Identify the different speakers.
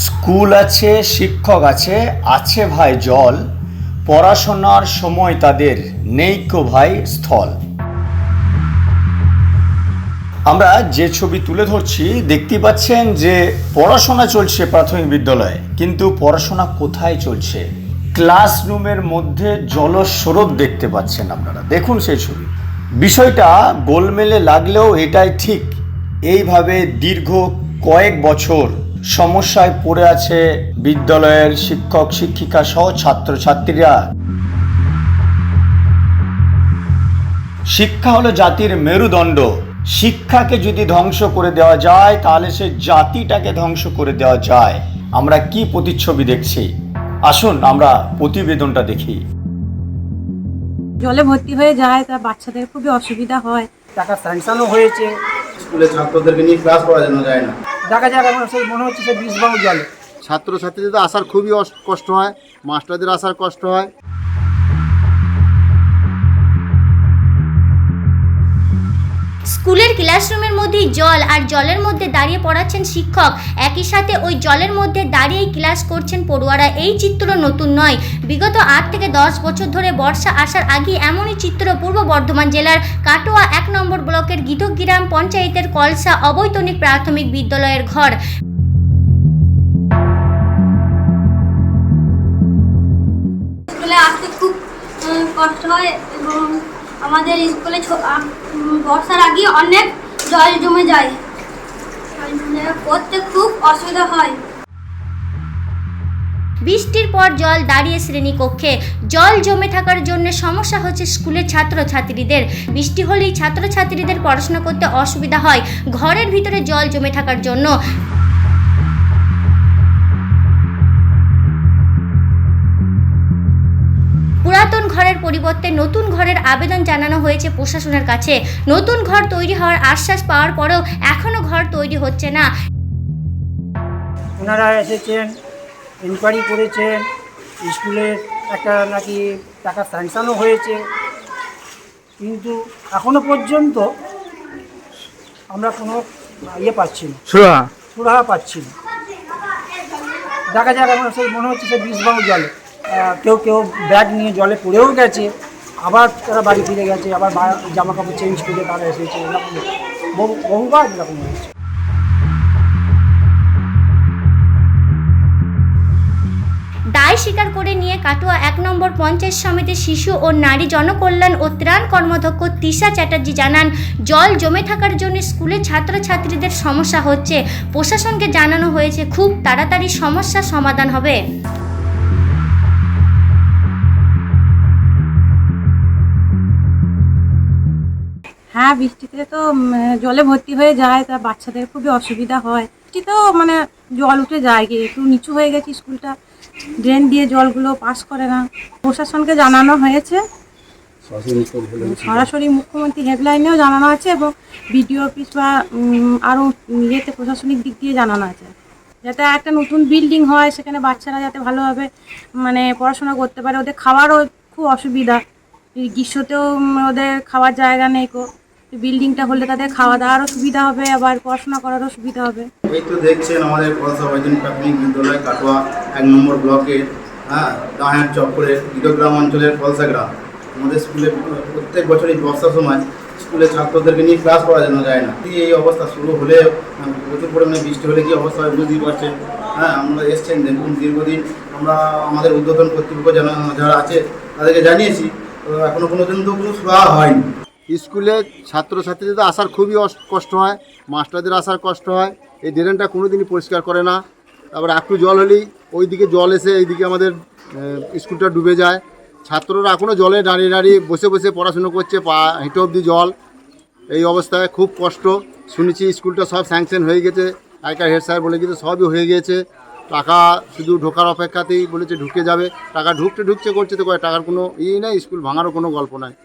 Speaker 1: School আছে, শিক্ষক আছে, আছে ভাই জল, পড়াশোনার সময় তাদের নেই কো ভাই স্থল। আমরা যে ছবি তুলে ধরছি দেখতে পাচ্ছেন যে পড়াশোনা চলছে প্রাথমিক বিদ্যালয়ে, কিন্তু পড়াশোনা কোথায় চলছে? ক্লাসরুমের মধ্যে জলস্রোত দেখতে পাচ্ছেন আপনারা, দেখুন সেই ছবি। বিষয়টা গোলমেলে লাগলেও এটাই ঠিক। এইভাবে দীর্ঘ কয়েক বছর সমস্যায় পড়ে আছে বিদ্যালয়ের শিক্ষক শিক্ষিকা সহ ছাত্রছাত্রীরা। শিক্ষা হলো জাতির মেরুদণ্ড। শিক্ষাকে যদি ধ্বংস করে দেওয়া যায় তাহলে সে জাতিটাকে ধ্বংস করে দেওয়া যায়। আমরা কি প্রতিচ্ছবি দেখছি, আসুন আমরা প্রতিবেদনটা দেখি।
Speaker 2: জলে ভর্তি হয়ে যায়, তা বাচ্চাদের খুবই অসুবিধা হয়।
Speaker 3: টাকা স্যাংশনও হয়েছে,
Speaker 4: স্কুলে ছাত্রদেরকে নিয়ে ক্লাস করানো যায় না।
Speaker 3: দেখা যাক এখন সেই মনে হচ্ছে সে বিষবাউ জলে।
Speaker 4: ছাত্রছাত্রীদের আসার খুবই কষ্ট হয়, মাস্টারদের আসার কষ্ট হয়।
Speaker 5: স্কুলের ক্লাসরুমের মধ্যেই জল, আর জলের মধ্যে দাঁড়িয়ে পড়াচ্ছেন শিক্ষক। একই সাথে ওই জলের মধ্যে দাঁড়িয়েই ক্লাস করছেন পড়ুয়ারা। এই চিত্র নতুন নয়, বিগত 8 থেকে 10 বছর ধরে বর্ষা আসার আগে এমনই চিত্র পূর্ব বর্ধমান জেলার কাটোয়া 1 নম্বর ব্লকের গীতগ্রাম পঞ্চায়েতের কলসা অবৈতনিক প্রাথমিক বিদ্যালয়ের ঘর।
Speaker 6: স্কুলে আসতে খুব কষ্ট হয় এবং আমাদের স্কুলে বর্ষার আগে অনেক জল জমে যায়, পড়তে খুব অসুবিধা হয়।
Speaker 5: বৃষ্টির পর জল দাঁড়িয়ে শ্রেণীকক্ষে, জল জমে থাকার জন্য সমস্যা হচ্ছে স্কুলের ছাত্রছাত্রীদের। বৃষ্টি হলেই ছাত্রছাত্রীদের পড়াশোনা করতে অসুবিধা হয় ঘরের ভিতরে জল জমে থাকার জন্য। পুরাতন ঘরের পরিবর্তে নতুন ঘরের আবেদন জানানো হয়েছে প্রশাসনের কাছে। নতুন ঘর তৈরি হওয়ার আশ্বাস পাওয়ার পরেও এখনো ঘর তৈরি হচ্ছে না।
Speaker 3: ওনারা এসেছেন, ইনকোয়ারি করেছেন, স্কুলের একটা নাকি টাকা স্যাংশনও হয়েছে, কিন্তু এখনো পর্যন্ত আমরা কোনো পাচ্ছি না, সুরাহা পাচ্ছি না। দেখা যাক এখন সেই মনে হচ্ছে সে বিষবাউ জলে। কেউ কেউ ব্যাগ নিয়ে জলে পড়েও গেছে, আবার তারা বাড়ি ফিরে গেছে, আবার জামা কাপড় চেঞ্জ করে তারা এসেছে। এরকম বহুবার এরকম হয়েছে।
Speaker 5: দায় স্বীকার করে নিয়ে কাটোয়া 1 নম্বর পঞ্চায়েত সমিতির শিশু ও নারী জনকল্যাণ ও ত্রাণ কর্মাধ্যক্ষ তৃষা চ্যাটার্জি জানান, জল জমে থাকার জন্য স্কুলের ছাত্রছাত্রীদের সমস্যা হচ্ছে। প্রশাসনকে জানানো হয়েছে, খুব তাড়াতাড়ি সমস্যার সমাধান হবে।
Speaker 2: হ্যাঁ, বৃষ্টিতে তো জলে ভর্তি হয়ে যায়, তা বাচ্চাদের খুবই অসুবিধা হয়। বৃষ্টিতেও জল উঠে যায়, কি একটু নিচু হয়ে গেছে স্কুলটা, ড্রেন দিয়ে জলগুলো পাস করে না। প্রশাসনকে জানানো হয়েছে, সরাসরি মুখ্যমন্ত্রী হেডলাইনেও জানানো আছে এবং বিডিও অফিস বা আরও প্রশাসনিক দিক দিয়ে জানানো আছে, যাতে একটা নতুন বিল্ডিং হয়, সেখানে বাচ্চারা যাতে ভালোভাবে পড়াশোনা করতে পারে। ওদের খাওয়ারও খুব অসুবিধা, গ্রীষ্মতেও ওদের খাওয়ার জায়গা নেই। বিল্ডিংটা হলে তাদের খাওয়া দাওয়ারও সুবিধা হবে, আবার পড়াশোনা করারও সুবিধা হবে।
Speaker 4: এই তো দেখছেন আমাদের কলসা অবৈতনিক প্রাথমিক বিদ্যালয় কাটোয়া 1 নম্বর ব্লকের দাহার চক্করে গীতগ্রাম অঞ্চলের কলসা গ্রাম। আমাদের স্কুলে প্রত্যেক বছরই বর্ষার সময় স্কুলে ছাত্রদেরকে নিয়ে ক্লাস করানো যায় না। এই অবস্থা শুরু হলে প্রচুর পরিমাণে বৃষ্টি হলে কী অবস্থা হয় বুঝতেই পারছেন। আমরা এসছেন, দেখুন দীর্ঘদিন আমরা আমাদের ঊর্ধ্বতন কর্তৃপক্ষ যারা আছে তাদেরকে জানিয়েছি, তো এখনও পর্যন্ত কোনো সুরাহা হয়নি। স্কুলে ছাত্রছাত্রীদের আসার খুবই কষ্ট হয়, মাস্টারদের আসার কষ্ট হয়। এই ড্রেনটা কোনো দিনই পরিষ্কার করে না। তারপর একটু জল হলেই ওইদিকে জল এসে এইদিকে আমাদের স্কুলটা ডুবে যায়। ছাত্ররা এখনও জলে দাঁড়িয়ে দাঁড়িয়ে বসে বসে পড়াশুনো করছে, পা হেঁটে অবধি জল। এই অবস্থায় খুব কষ্ট। শুনেছি স্কুলটা সব স্যাংশন হয়ে গেছে, আগেকার হেড স্যার বলে গেছে সবই হয়ে গিয়েছে, টাকা শুধু ঢোকার অপেক্ষাতেই বলেছে ঢুকে যাবে। টাকা ঢুকছে করছে, তো টাকার কোনো নেই, স্কুল ভাঙারও কোনো গল্প নাই।